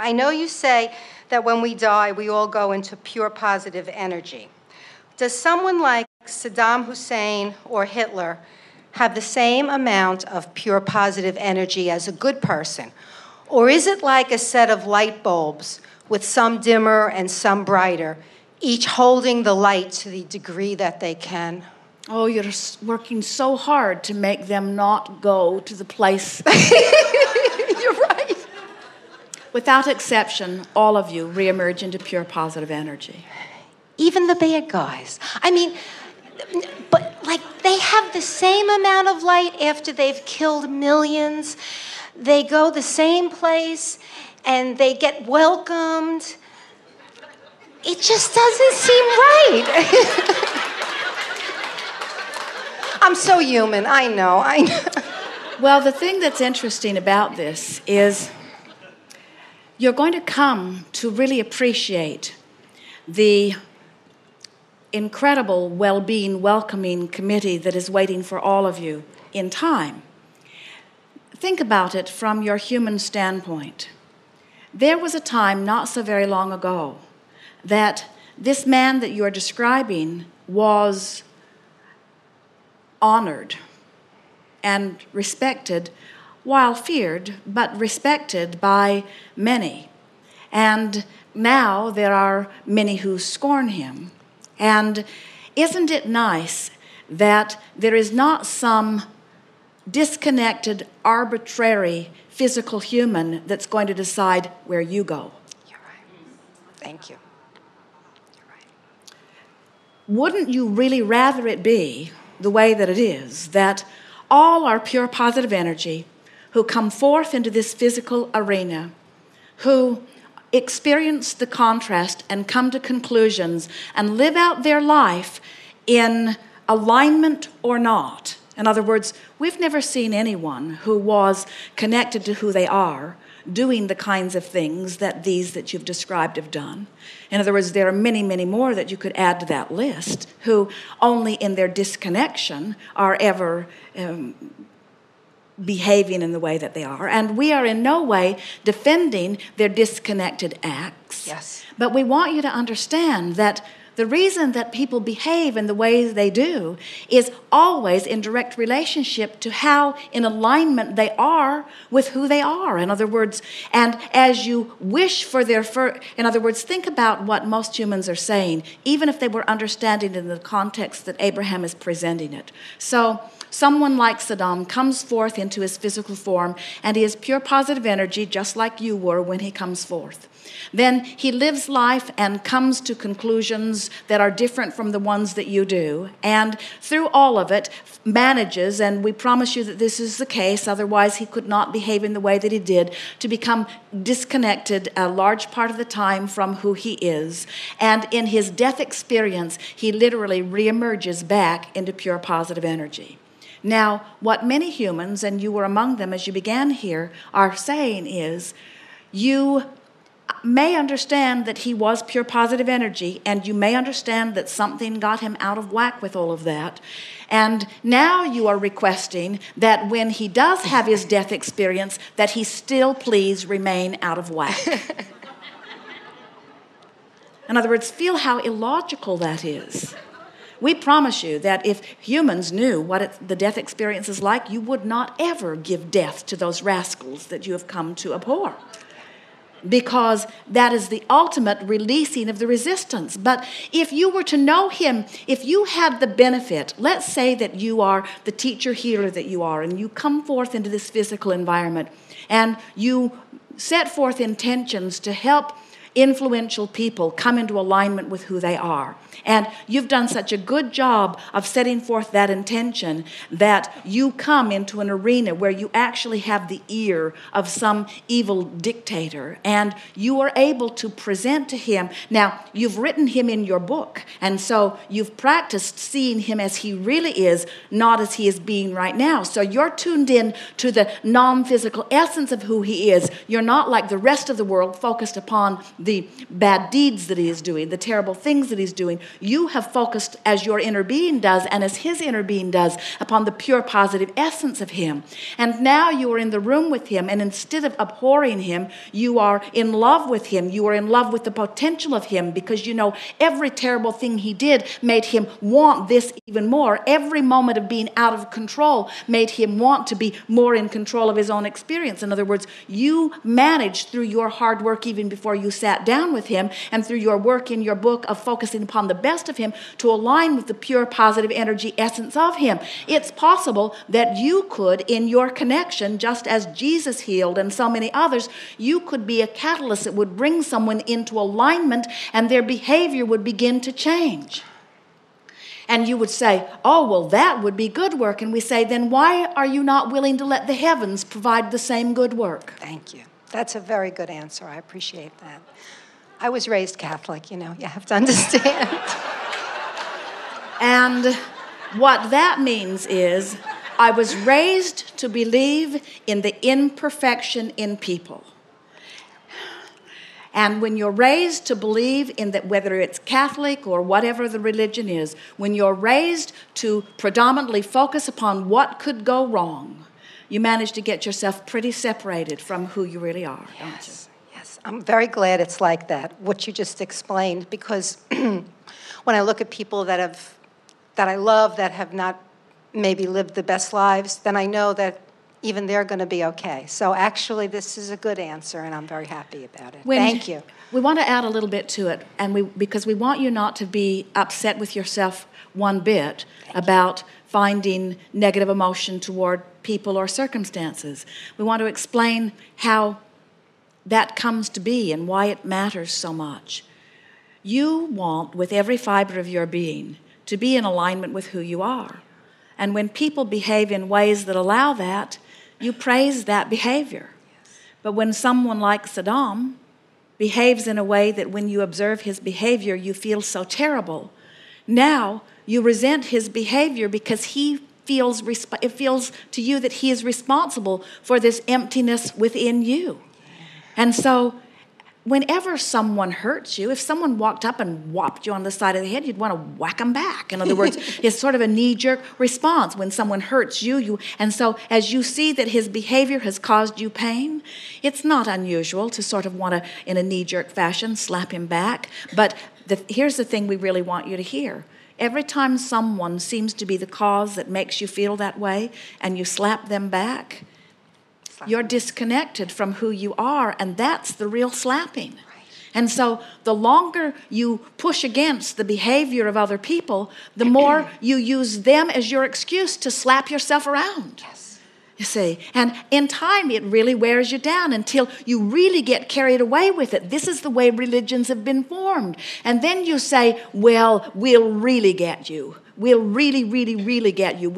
I know you say that when we die, we all go into pure positive energy. Does someone like Saddam Hussein or Hitler have the same amount of pure positive energy as a good person? Or is it like a set of light bulbs with some dimmer and some brighter, each holding the light to the degree that they can? Oh, you're working so hard to make them not go to the place. You're right. Without exception, all of you reemerge into pure positive energy. Even the bad guys. I mean, but like they have the same amount of light after they've killed millions. They go the same place and they get welcomed. It just doesn't seem right. I'm so human, I know. Well, the thing that's interesting about this is you're going to come to really appreciate the incredible well-being, welcoming committee that is waiting for all of you in time. Think about it from your human standpoint. There was a time not so very long ago that this man that you are describing was honored and respected, while feared, but respected by many. And now there are many who scorn him. And isn't it nice that there is not some disconnected, arbitrary, physical human that's going to decide where you go? You're right. Thank you. You're right. Wouldn't you really rather it be the way that it is, that all our pure positive energy who come forth into this physical arena, who experience the contrast and come to conclusions and live out their life in alignment or not? In other words, we've never seen anyone who was connected to who they are doing the kinds of things that these that you've described have done. In other words, there are many, many more that you could add to that list who only in their disconnection are ever behaving in the way that they are. And we are in no way defending their disconnected acts. Yes. But we want you to understand that the reason that people behave in the ways they do is always in direct relationship to how in alignment they are with who they are. In other words, and as you wish for their in other words, think about what most humans are saying, even if they were understanding in the context that Abraham is presenting it. So someone like Saddam comes forth into his physical form, and he is pure positive energy, just like you were when he comes forth. Then he lives life and comes to conclusions that are different from the ones that you do. And through all of it, manages, and we promise you that this is the case, otherwise he could not behave in the way that he did, to become disconnected a large part of the time from who he is. And in his death experience, he literally reemerges back into pure positive energy. Now, what many humans, and you were among them as you began here, are saying is, you may understand that he was pure positive energy, and you may understand that something got him out of whack with all of that. And now you are requesting that when he does have his death experience, that he still please remain out of whack. In other words, feel how illogical that is. We promise you that if humans knew what the death experience is like, you would not ever give death to those rascals that you have come to abhor, because that is the ultimate releasing of the resistance. But if you were to know him, if you had the benefit, let's say that you are the teacher healer that you are, and you come forth into this physical environment, and you set forth intentions to help influential people come into alignment with who they are. And you've done such a good job of setting forth that intention that you come into an arena where you actually have the ear of some evil dictator, and you are able to present to him. Now, you've written him in your book, and so you've practiced seeing him as he really is, not as he is being right now. So you're tuned in to the non-physical essence of who he is. You're not like the rest of the world focused upon the bad deeds that he is doing, the terrible things that he's doing. You have focused, as your inner being does and as his inner being does, upon the pure positive essence of him. And now you are in the room with him, and instead of abhorring him, you are in love with him. You are in love with the potential of him, because you know every terrible thing he did made him want this even more. Every moment of being out of control made him want to be more in control of his own experience. In other words, you managed through your hard work even before you sat down with him, and through your work in your book of focusing upon the best of him, to align with the pure positive energy essence of him. It's possible that you could, in your connection, just as Jesus healed and so many others, you could be a catalyst that would bring someone into alignment, and their behavior would begin to change. And you would say, oh, well, that would be good work. And we say, then why are you not willing to let the heavens provide the same good work? Thank you. That's a very good answer. I appreciate that. I was raised Catholic, you know, you have to understand. And what that means is, I was raised to believe in the imperfection in people. And when you're raised to believe in that, whether it's Catholic or whatever the religion is, when you're raised to predominantly focus upon what could go wrong, you manage to get yourself pretty separated from who you really are, don't you? Yes, I'm very glad it's like that, what you just explained, because when I look at people that I love, that have not maybe lived the best lives, then I know that even they're going to be okay. So actually, this is a good answer, and I'm very happy about it. Thank you. We want to add a little bit to it, and because we want you not to be upset with yourself one bit about finding negative emotion toward people or circumstances. We want to explain how that comes to be and why it matters so much. You want, with every fiber of your being, to be in alignment with who you are. And when people behave in ways that allow that, you praise that behavior. But when someone like Saddam behaves in a way that when you observe his behavior, you feel so terrible, now you resent his behavior because it feels to you that he is responsible for this emptiness within you. And so whenever someone hurts you, if someone walked up and whopped you on the side of the head, you'd want to whack them back. In other words, it's sort of a knee-jerk response when someone hurts you. And so as you see that his behavior has caused you pain, it's not unusual to sort of want to, in a knee-jerk fashion, slap him back. But here's the thing we really want you to hear. Every time someone seems to be the cause that makes you feel that way, and you slap them back, you're disconnected from who you are, and that's the real slapping. Right. And so the longer you push against the behavior of other people, the more you use them as your excuse to slap yourself around. Yes. You see, and in time it really wears you down until you really get carried away with it. This is the way religions have been formed. And then you say, well, we'll really get you. We'll really, really, really get you.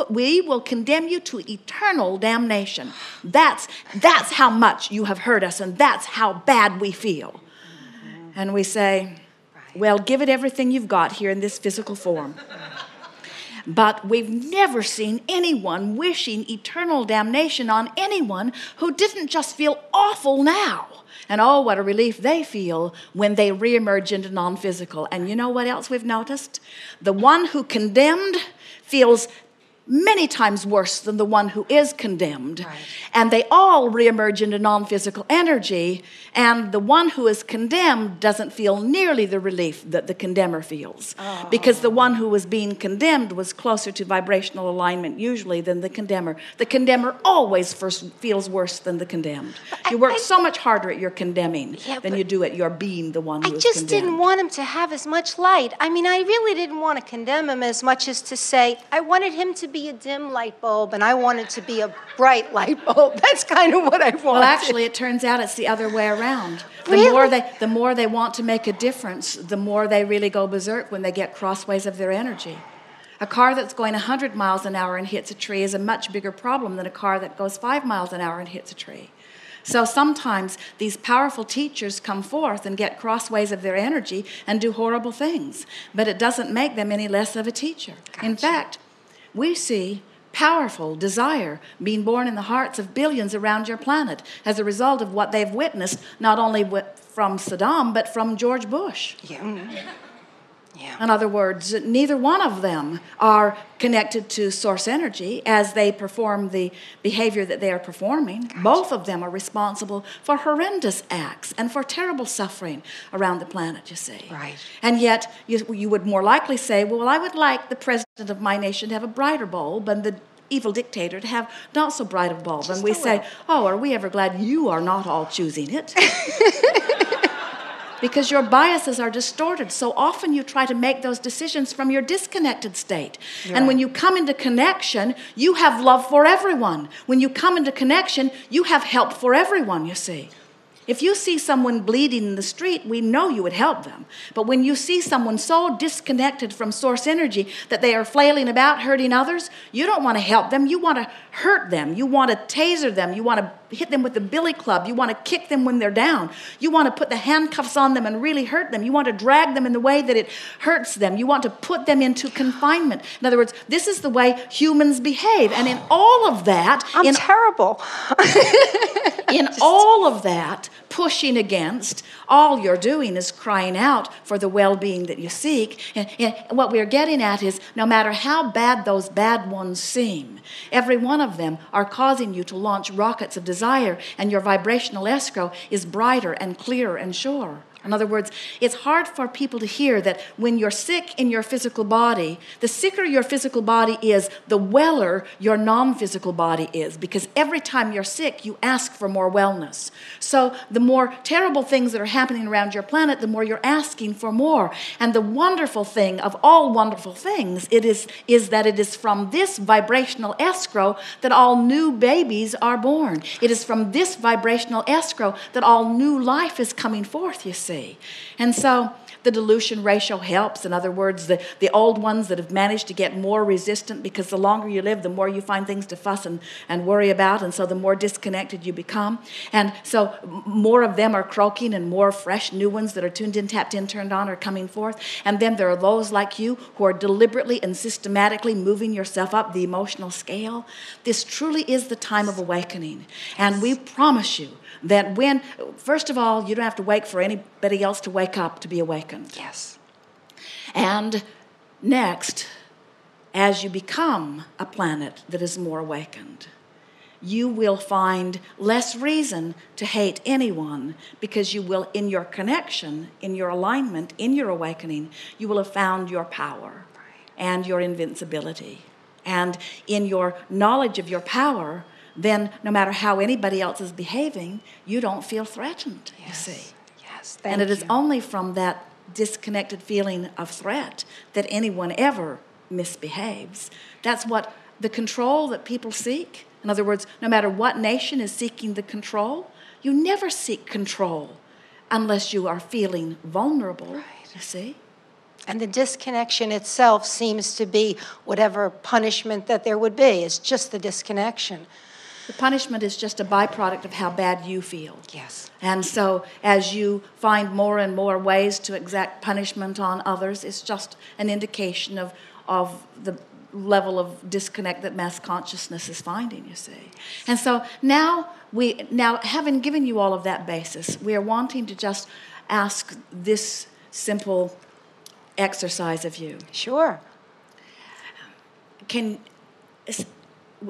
We will condemn you to eternal damnation. That's how much you have hurt us, and that's how bad we feel. And we say, well, give it everything you've got here in this physical form. But we've never seen anyone wishing eternal damnation on anyone who didn't just feel awful now. And oh, what a relief they feel when they reemerge into non-physical. And you know what else we've noticed? The one who condemned feels many times worse than the one who is condemned. Right. And they all reemerge into non-physical energy, and the one who is condemned doesn't feel nearly the relief that the condemner feels. Oh. Because the one who was being condemned was closer to vibrational alignment usually than the condemner. The condemner always first feels worse than the condemned. You work so much harder at your condemning than you do at your being the one who is condemned. I just didn't want him to have as much light. I mean, I really didn't want to condemn him as much as to say, I wanted him to be a dim light bulb, and I wanted to be a bright light bulb. That's kind of what I wanted. Well, actually, it turns out it's the other way around. Really? The more they want to make a difference, the more they really go berserk when they get crossways of their energy. A car that's going 100 miles an hour and hits a tree is a much bigger problem than a car that goes 5 miles an hour and hits a tree. So sometimes these powerful teachers come forth and get crossways of their energy and do horrible things, but it doesn't make them any less of a teacher. Gotcha. In fact, we see powerful desire being born in the hearts of billions around your planet as a result of what they've witnessed, not only from Saddam, but from George Bush. Yeah. Yeah. In other words, neither one of them are connected to source energy as they perform the behavior that they are performing. Gotcha. Both of them are responsible for horrendous acts and for terrible suffering around the planet, you see. Right. And yet, you would more likely say, well, I would like the president of my nation to have a brighter bulb and the evil dictator to have not so bright a bulb. And we say, oh, are we ever glad you are not all choosing it? Because your biases are distorted. So often you try to make those decisions from your disconnected state. Yeah. And when you come into connection, you have love for everyone. When you come into connection, you have help for everyone, you see. If you see someone bleeding in the street, we know you would help them. But when you see someone so disconnected from source energy that they are flailing about, hurting others, you don't want to help them. You want to hurt them. You want to taser them. You want to hit them with the billy club. You want to kick them when they're down. You want to put the handcuffs on them and really hurt them. You want to drag them in the way that it hurts them. You want to put them into confinement. In other words, this is the way humans behave. And in all of that... I'm terrible. In all of that, pushing against, all you're doing is crying out for the well-being that you seek. And what we're getting at is, no matter how bad those bad ones seem, every one of them are causing you to launch rockets of desire, and your vibrational escrow is brighter and clearer and surer. In other words, it's hard for people to hear that when you're sick in your physical body, the sicker your physical body is, the weller your non-physical body is. Because every time you're sick, you ask for more wellness. So the more terrible things that are happening around your planet, the more you're asking for more. And the wonderful thing of all wonderful things is that it is from this vibrational escrow that all new babies are born. It is from this vibrational escrow that all new life is coming forth, you see. And so the dilution ratio helps. In other words, the old ones that have managed to get more resistant, because the longer you live, the more you find things to fuss and worry about, and so the more disconnected you become. And so more of them are croaking, and more fresh new ones that are tuned in, tapped in, turned on are coming forth. And then there are those like you who are deliberately and systematically moving yourself up the emotional scale. This truly is the time of awakening. And we promise you that when, first of all, you don't have to wait for anybody else to wake up to be awakened. Yes. And next, as you become a planet that is more awakened, you will find less reason to hate anyone, because you will, in your connection, in your alignment, in your awakening, you will have found your power and your invincibility. And in your knowledge of your power, then no matter how anybody else is behaving, you don't feel threatened, yes. You see. Yes, and it is only from that disconnected feeling of threat that anyone ever misbehaves. That's what the control that people seek. In other words, no matter what nation is seeking the control, you never seek control unless you are feeling vulnerable, you see. And the disconnection itself seems to be whatever punishment that there would be. It's just the disconnection. The punishment is just a byproduct of how bad you feel. Yes. And so as you find more and more ways to exact punishment on others, it's just an indication of the level of disconnect that mass consciousness is finding, you see. And so now having given you all of that basis, we are wanting to just ask this simple exercise of you. Sure.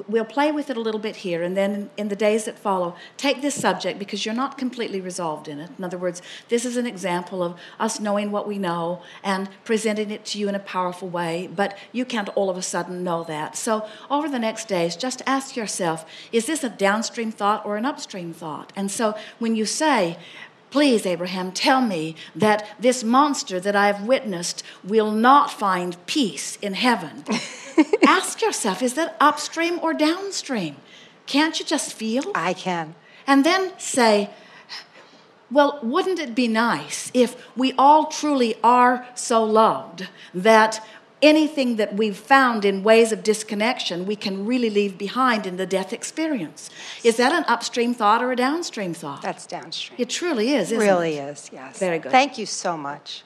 We'll play with it a little bit here, and then in the days that follow, take this subject, because you're not completely resolved in it. In other words, this is an example of us knowing what we know and presenting it to you in a powerful way, but you can't all of a sudden know that. So over the next days, just ask yourself, is this a downstream thought or an upstream thought? And so when you say, please, Abraham, tell me that this monster that I've witnessed will not find peace in heaven. Ask yourself, is that upstream or downstream? Can't you just feel? I can. And then say, well, wouldn't it be nice if we all truly are so loved that anything that we've found in ways of disconnection we can really leave behind in the death experience? Is that an upstream thought or a downstream thought? That's downstream. It truly is, isn't it? Really is, yes. Very good. Thank you so much.